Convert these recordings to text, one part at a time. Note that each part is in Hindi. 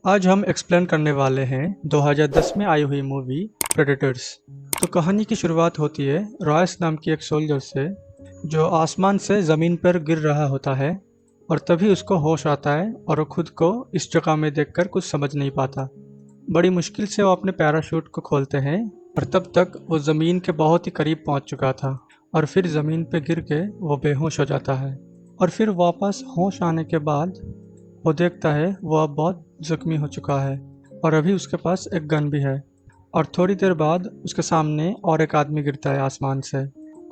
आज हम एक्सप्लेन करने वाले हैं 2010 में आई हुई मूवी प्रेडेटर्स। तो कहानी की शुरुआत होती है रॉयस नाम की एक सोल्जर से, जो आसमान से ज़मीन पर गिर रहा होता है और तभी उसको होश आता है और वो खुद को इस जगह में देखकर कुछ समझ नहीं पाता। बड़ी मुश्किल से वो अपने पैराशूट को खोलते हैं और तब तक वो ज़मीन के बहुत ही करीब पहुंच चुका था और फिर ज़मीन पर गिर के वो बेहोश हो जाता है। और फिर वापस होश आने के बाद वो देखता है वो अब बहुत जख्मी हो चुका है और अभी उसके पास एक गन भी है। और थोड़ी देर बाद उसके सामने और एक आदमी गिरता है आसमान से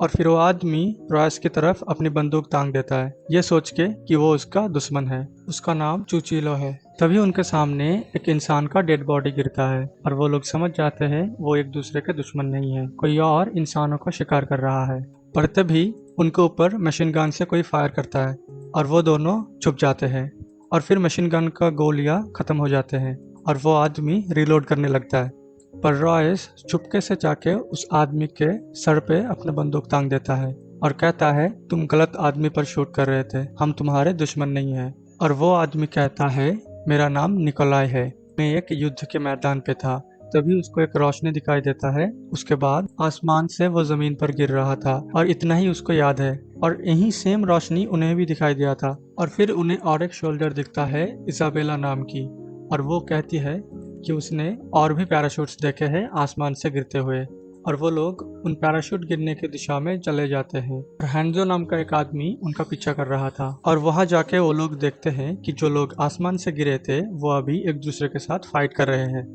और फिर वो आदमी रॉयस की तरफ अपनी बंदूक तांग देता है, ये सोच के कि वो उसका दुश्मन है। उसका नाम चुचीलो है। तभी उनके सामने एक इंसान का डेड बॉडी गिरता है और वो लोग समझ जाते हैं वो एक दूसरे के दुश्मन नहीं है, कोई और इंसानों का शिकार कर रहा है। पर तभी उनके ऊपर मशीन गन से कोई फायर करता है और वो दोनों छुप जाते हैं और फिर मशीन गन का गोलियां खत्म हो जाते हैं और वो आदमी रिलोड करने लगता है। पर रॉयस चुपके से जाके उस आदमी के सर पे अपने बंदूक तांग देता है और कहता है तुम गलत आदमी पर शूट कर रहे थे, हम तुम्हारे दुश्मन नहीं हैं। और वो आदमी कहता है मेरा नाम निकोलाई है, मैं एक युद्ध के मैदान पे था। तभी उसको एक रोशनी दिखाई देता है। उसके बाद आसमान से वो जमीन पर गिर रहा था और इतना ही उसको याद है। और यही सेम रोशनी उन्हें भी दिखाई दिया था। और फिर उन्हें और एक शोल्डर दिखता है इजाबेला नाम की, और वो कहती है कि उसने और भी पैराशूट्स देखे हैं आसमान से गिरते हुए। और वो लोग उन पैराशूट गिरने की दिशा में चले जाते हैं और हैंजो नाम का एक आदमी उनका पीछा कर रहा था। और वहां जाके वो लोग देखते हैं कि जो लोग आसमान से गिरे थे वो अभी एक दूसरे के साथ फाइट कर रहे हैं,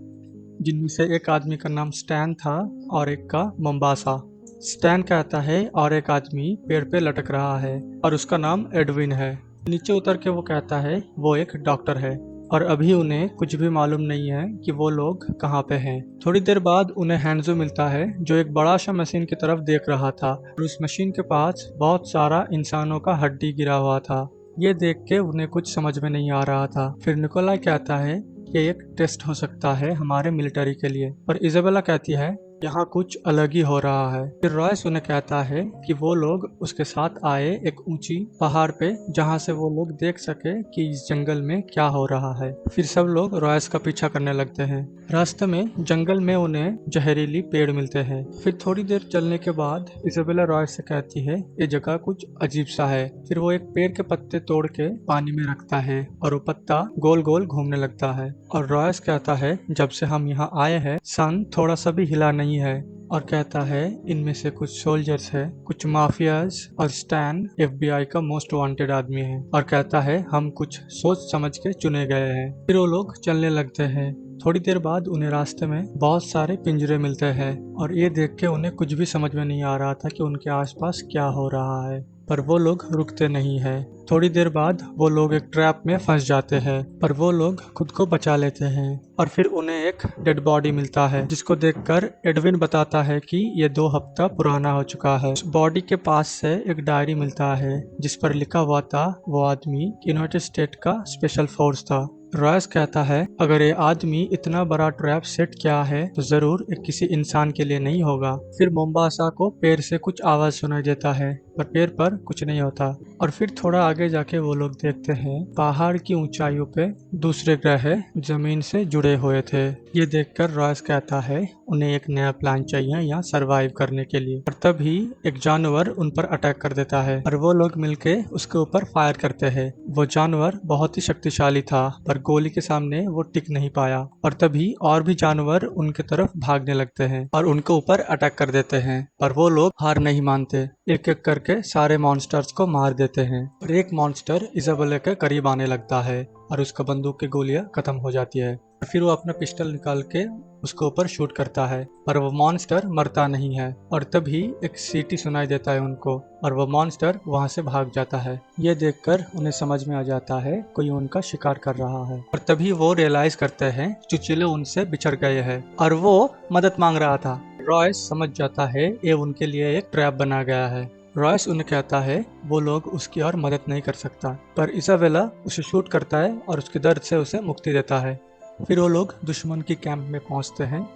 जिनमें से एक आदमी का नाम स्टैन था और एक का मोम्बासा। स्टैन कहता है और एक आदमी पेड़ पे लटक रहा है और उसका नाम एडविन है। नीचे उतर के वो कहता है वो एक डॉक्टर है और अभी उन्हें कुछ भी मालूम नहीं है कि वो लोग कहाँ पे हैं। थोड़ी देर बाद उन्हें हैंजो मिलता है जो एक बड़ा सा मशीन की तरफ देख रहा था और उस मशीन के पास बहुत सारा इंसानों का हड्डी गिरा हुआ था। ये देख के उन्हें कुछ समझ में नहीं आ रहा था। फिर निकोलाई कहता है ये एक टेस्ट हो सकता है हमारे मिलिट्री के लिए, पर इजाबेला कहती है यहाँ कुछ अलग ही हो रहा है। फिर रॉयस उन्हें कहता है कि वो लोग उसके साथ आए एक ऊंची पहाड़ पे, जहाँ से वो लोग देख सके कि इस जंगल में क्या हो रहा है। फिर सब लोग रॉयस का पीछा करने लगते हैं। रास्ते में जंगल में उन्हें जहरीली पेड़ मिलते हैं। फिर थोड़ी देर चलने के बाद इजाबेला रॉयस से कहती है ये जगह कुछ अजीब सा है। फिर वो एक पेड़ के पत्ते तोड़ के पानी में रखता है और वो पत्ता गोल गोल घूमने लगता है। और रॉयस कहता है जब से हम यहाँ आए हैं सन थोड़ा सा भी हिला नहीं है, और कहता है इनमें से कुछ सोल्जर्स है, कुछ माफियाज, और स्टैन एफबीआई का मोस्ट वांटेड आदमी है। और कहता है हम कुछ सोच समझ के चुने गए हैं। फिर वो लोग चलने लगते हैं। थोड़ी देर बाद उन्हें रास्ते में बहुत सारे पिंजरे मिलते हैं और ये देख के उन्हें कुछ भी समझ में नहीं आ रहा था कि उनके आसपास क्या हो रहा है। पर वो लोग रुकते नहीं है। थोड़ी देर बाद वो लोग एक ट्रैप में फंस जाते हैं, पर वो लोग खुद को बचा लेते हैं। और फिर उन्हें एक डेड बॉडी मिलता है, जिसको देखकर एडविन बताता है कि ये 2 हफ्ता पुराना हो चुका है। उस बॉडी के पास से एक डायरी मिलता है जिस पर लिखा हुआ था वो आदमी यूनाइटेड स्टेट का स्पेशल फोर्स था। रॉयस कहता है अगर ये आदमी इतना बड़ा ट्रैप सेट किया है तो जरूर एक किसी इंसान के लिए नहीं होगा। फिर मोम्बासा को पेड़ से कुछ आवाज सुनाई देता है, पर पेड़ पर कुछ नहीं होता। और फिर थोड़ा आगे जाके वो लोग देखते हैं पहाड़ की ऊंचाइयों पे दूसरे ग्रह जमीन से जुड़े हुए थे। ये देखकर रॉयस कहता है उन्हें एक नया प्लान चाहिए यहाँ सरवाइव करने के लिए। और तभी एक जानवर उन पर अटैक कर देता है और वो लोग मिलके उसके ऊपर फायर करते हैं। वो जानवर बहुत ही शक्तिशाली था, पर गोली के सामने वो टिक नहीं पाया। और तभी और भी जानवर उनके तरफ भागने लगते हैं और उनके ऊपर अटैक कर देते हैं, पर वो लोग हार नहीं मानते। एक एक करके सारे मॉन्स्टर्स को मार देते हैं और एक मॉन्स्टर इजाबेला के करीब आने लगता है और उसका बंदूक की गोलियां खत्म हो जाती है। फिर वो अपना पिस्टल निकाल के उसके ऊपर शूट करता है, पर वो मॉन्स्टर मरता नहीं है। और तभी एक सीटी सुनाई देता है उनको और वो मॉन्स्टर वहां से भाग जाता है। ये देखकर उन्हें समझ में आ जाता है कोई उनका शिकार कर रहा है। और तभी वो रियलाइज करते हैं चुचीलो उनसे बिछड़ गए हैं और वो मदद मांग रहा था। रॉयस समझ जाता है ये उनके लिए एक ट्रैप बना गया है। रॉयस उन्हें कहता है वो लोग उसकी और मदद नहीं कर सकता, पर इजाबेला उसे शूट करता है और उसके दर्द से उसे मुक्ति देता है। फिर वो लोग दुश्मन की कैंप में पहुंचते हैं,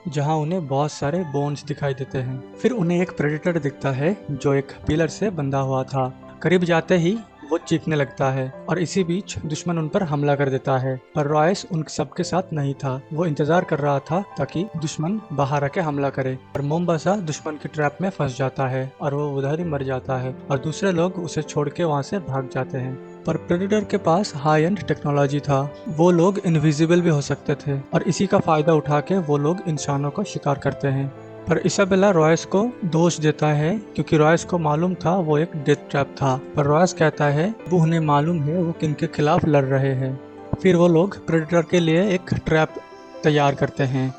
जहां उन्हें बहुत सारे बोन्स दिखाई देते हैं। फिर उन्हें एक प्रेडेटर दिखता है जो एक पिलर से बंधा हुआ था। करीब जाते ही वो चीखने लगता है और इसी बीच दुश्मन उन पर हमला कर देता है। पर रॉयस उन सबके साथ नहीं था, वो इंतजार कर रहा था ताकि दुश्मन बाहर आके हमला करे। और मोम्बासा दुश्मन की ट्रैप में फंस जाता है और वो उधर ही मर जाता है और दूसरे लोग उसे छोड़ के वहाँ से भाग जाते हैं। पर प्रेडेटर के पास हाई एंड टेक्नोलॉजी था, वो लोग इनविजिबल भी हो सकते थे और इसी का फायदा उठा के वो लोग इंसानों का शिकार करते हैं। पर इसाबेला रॉयस को दोष देता है क्योंकि रॉयस को मालूम था वो एक डेथ ट्रैप था। पर रॉयस कहता है वो उन्हें मालूम है वो किन के खिलाफ लड़ रहे हैं। फिर वो लोग प्रेडेटर के लिए एक ट्रैप तैयार करते हैं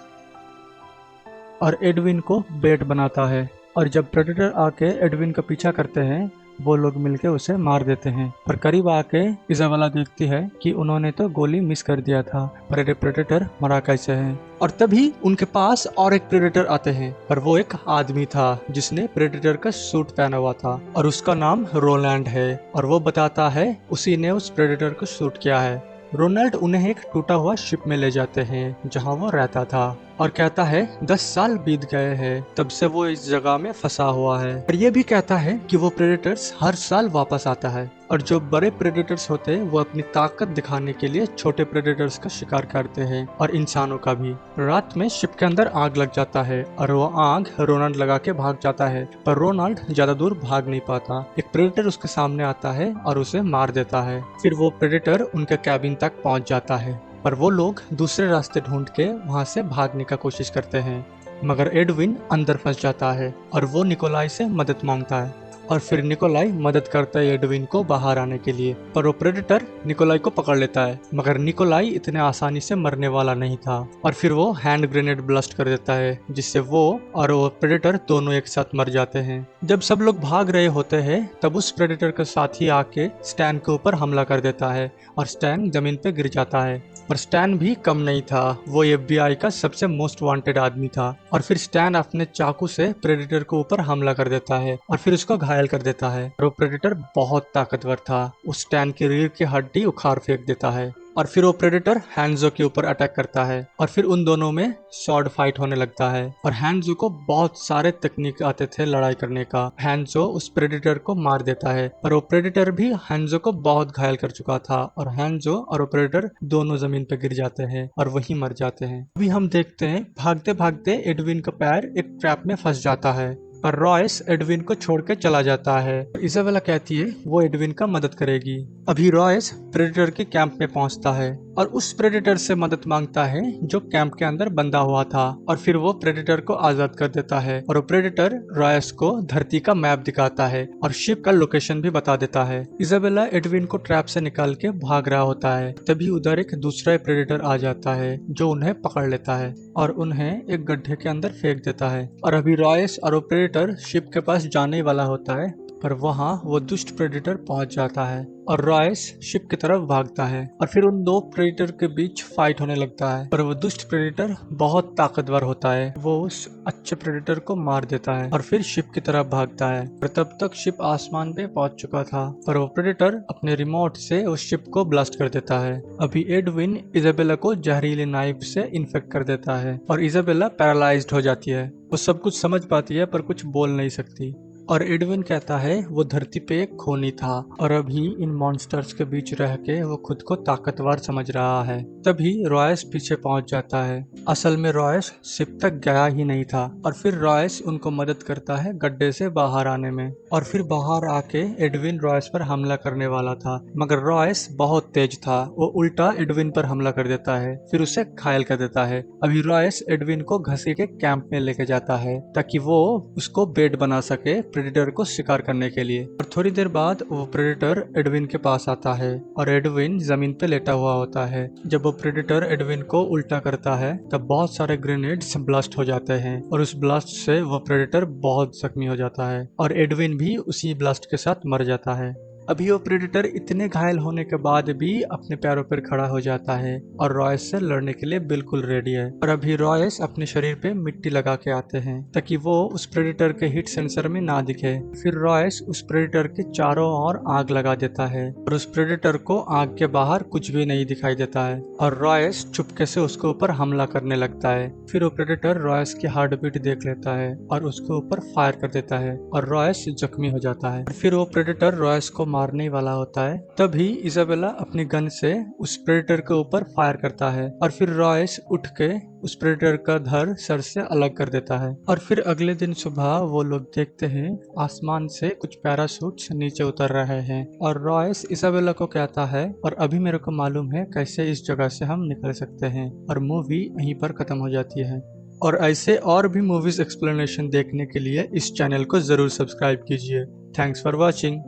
और एडविन को बेट बनाता है। और जब प्रेडेटर आके एडविन का पीछा करते हैं वो लोग मिलके उसे मार देते हैं। पर करीब आके इजाबेला देखती है कि उन्होंने तो गोली मिस कर दिया था, पर ये प्रेडेटर मरा कैसे है। और तभी उनके पास और एक प्रेडेटर आते हैं, पर वो एक आदमी था जिसने प्रेडेटर का सूट पहना हुआ था और उसका नाम रोलैंड है। और वो बताता है उसी ने उस प्रेडेटर को शूट किया है। रोनाल्ड उन्हें एक टूटा हुआ शिप में ले जाते हैं जहां वो रहता था और कहता है 10 साल बीत गए हैं तब से वो इस जगह में फंसा हुआ है। और ये भी कहता है कि वो प्रेडेटर्स हर साल वापस आता है और जो बड़े प्रेडेटर्स होते हैं वो अपनी ताकत दिखाने के लिए छोटे प्रेडेटर्स का शिकार करते हैं और इंसानों का भी। रात में शिप के अंदर आग लग जाता है और वो आग रोनाल्ड लगा के भाग जाता है, पर रोनाल्ड ज्यादा दूर भाग नहीं पाता। एक प्रेडेटर उसके सामने आता है और उसे मार देता है। फिर वो प्रेडेटर उनके कैबिन तक पहुंच जाता है, पर वो लोग दूसरे रास्ते ढूंढ के वहां से भागने का कोशिश करते हैं। मगर एडविन अंदर फंस जाता है और वो निकोलाई से मदद मांगता है और फिर निकोलाई मदद करता है एडविन को बाहर आने के लिए। पर वो प्रेडेटर निकोलाई को पकड़ लेता है, मगर निकोलाई इतने आसानी से मरने वाला नहीं था और फिर वो हैंड ग्रेनेड ब्लास्ट कर देता है जिससे वो और वो प्रेडेटर दोनों एक साथ मर जाते हैं। जब सब लोग भाग रहे होते हैं तब उस प्रेडेटर का साथी आके स्टैन के ऊपर हमला कर देता है और स्टैन जमीन पे गिर जाता है। पर स्टैन भी कम नहीं था, वो FBI का सबसे मोस्ट वांटेड आदमी था। और फिर स्टैन अपने चाकू से प्रेडेटर के ऊपर हमला कर देता है और फिर उसको घायल कर देता है। और वो प्रेडेटर बहुत ताकतवर था, उस स्टैन की रीढ़ की हड्डी उखाड़ फेंक देता है। और फिर वो प्रेडेटर हैंजो के ऊपर अटैक करता है और फिर उन दोनों में स्वॉर्ड फाइट होने लगता है। और हैंजो को बहुत सारे तकनीक आते थे लड़ाई करने का। हैंजो उस प्रेडेटर को मार देता है, पर वो प्रेडेटर भी हैंजो को बहुत घायल कर चुका था और हैंजो और वो प्रेडेटर दोनों जमीन पर गिर जाते हैं और वही मर जाते हैं। अभी हम देखते हैं भागते भागते एडविन का पैर एक ट्रैप में फंस जाता है, पर रॉयस एडविन को छोड़ के चला जाता है। इजाबेला कहती है वो एडविन का मदद करेगी। अभी रॉयस प्रेडेटर के कैंप में पहुंचता है और उस प्रेडेटर से मदद मांगता है जो कैंप के अंदर बंधा हुआ था और फिर वो प्रेडेटर को आजाद कर देता है। और वो प्रेडेटर रॉयस को धरती का मैप दिखाता है और शिप का लोकेशन भी बता देता है। इजाबेला एडविन को ट्रैप से निकाल के भाग रहा होता है, तभी उधर एक दूसरा प्रेडेटर आ जाता है जो उन्हें पकड़ लेता है और उन्हें एक गड्ढे के अंदर फेंक देता है। और अभी रॉयस और वो प्रेडेटर शिप के पास जाने वाला होता है, पर वहां वो दुष्ट प्रेडेटर पहुंच जाता है और रॉयस शिप की तरफ भागता है और फिर उन दो प्रेडेटर के बीच फाइट होने लगता है। पर वो दुष्ट प्रेडेटर बहुत ताकतवर होता है, वो उस अच्छे प्रेडेटर को मार देता है और फिर शिप की तरफ भागता है। पर तब तक शिप आसमान पे पहुंच चुका था, पर वो प्रेडेटर अपने रिमोट से उस शिप को ब्लास्ट कर देता है। अभी एडविन इजाबेला को जहरीले नाइफ से इन्फेक्ट कर देता है और इजाबेला पैरालाइज्ड हो जाती है। वो सब कुछ समझ पाती है पर कुछ बोल नहीं सकती। और एडविन कहता है वो धरती पे एक खूनी था और अभी इन मॉन्स्टर्स के बीच रह के वो खुद को ताकतवर समझ रहा है। तभी रॉयस पीछे पहुंच जाता है। असल में रॉयस शिप तक गया ही नहीं था और फिर रॉयस उनको मदद करता है गड्ढे से बाहर आने में। और फिर बाहर आके एडविन रॉयस पर हमला करने वाला था, मगर रॉयस बहुत तेज था, वो उल्टा एडविन पर हमला कर देता है, फिर उसे घायल कर देता है। अभी रॉयस एडविन को घसीट के कैंप में लेके जाता है ताकि वो उसको बेड बना सके प्रेडेटर को शिकार करने के लिए। और थोड़ी देर बाद वो प्रेडेटर एडविन के पास आता है और एडविन जमीन पे लेटा हुआ होता है। जब वो प्रेडेटर एडविन को उल्टा करता है तब बहुत सारे ग्रेनेड्स ब्लास्ट हो जाते हैं और उस ब्लास्ट से वो प्रेडेटर बहुत जख्मी हो जाता है और एडविन भी उसी ब्लास्ट के साथ मर जाता है। अभी वो प्रेडेटर इतने घायल होने के बाद भी अपने पैरों पर खड़ा हो जाता है और रॉयस से लड़ने के लिए बिल्कुल रेडी है। और अभी रॉयस अपने शरीर पे मिट्टी लगा के आते हैं ताकि वो उस प्रेडेटर के हिट सेंसर में ना दिखे। फिर रॉयस उस प्रेडेटर के चारों ओर आग लगा देता है और उस प्रेडेटर को आग के बाहर कुछ भी नहीं दिखाई देता है और रॉयस चुपके से उसके ऊपर हमला करने लगता है। फिर वो प्रेडेटर रॉयस की हार्ट बीट देख लेता है और उसके ऊपर फायर कर देता है और रॉयस जख्मी हो जाता है। फिर वो प्रेडेटर रॉयस को मारने वाला होता है, तभी इजाबेला अपनी गन से उस प्रेडेटर के ऊपर फायर करता है और फिर रॉयस उठ के उस प्रेडेटर का धड़ सर से अलग कर देता है। और फिर अगले दिन सुबह वो लोग देखते हैं आसमान से कुछ पैराशूट्स नीचे उतर रहे हैं और रॉयस इसाबेला को कहता है और अभी मेरे को मालूम है कैसे इस जगह से हम निकल सकते हैं, और मूवी यहीं पर खत्म हो जाती है। और ऐसे और भी मूवीज एक्सप्लेनेशन देखने के लिए इस चैनल को जरूर सब्सक्राइब कीजिए। Thanks for watching.